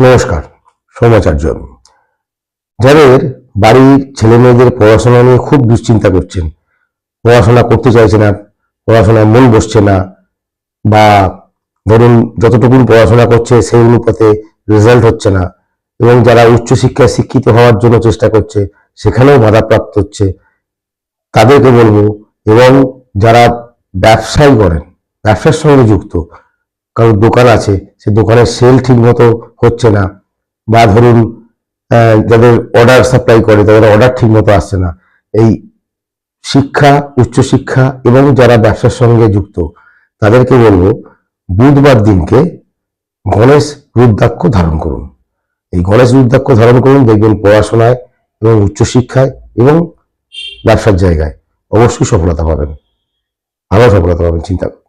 নমস্কার। সৌমাচার্য। যাদের বাড়ির ছেলে মেয়েদের পড়াশোনা নিয়ে খুব দুশ্চিন্তা করছেন, পড়াশোনা করতে চাইছে না, পড়াশোনায় মন বসছে না, বা ধরুন যতটুকু পড়াশোনা করছে সেই অনুপাতে রেজাল্ট হচ্ছে না, এবং যারা উচ্চশিক্ষায় শিক্ষিত হওয়ার জন্য চেষ্টা করছে সেখানেও বাধাপ্রাপ্ত হচ্ছে, তাদেরকে বলবো, এবং যারা ব্যবসায় করেন, ব্যবসার সঙ্গে যুক্ত, কারোর দোকান আছে, সে দোকানের সেল ঠিক মতো হচ্ছে না, বা ধরুন যাদের অর্ডার সাপ্লাই করে তাদের অর্ডার ঠিক মতো আসছে না, এই শিক্ষা, উচ্চশিক্ষা এবং যারা ব্যবসার সঙ্গে যুক্ত তাদেরকে বলবো বুধবার দিনকে গণেশ রুদ্রাক্ষ ধারণ করুন। এই গণেশ রুদ্রাক্ষ ধারণ করুন, দেখবেন পড়াশোনায় এবং উচ্চশিক্ষায় এবং ব্যবসার জায়গায় অবশ্যই সফলতা পাবেন, ভালো সফলতা পাবেন, চিন্তা করুন।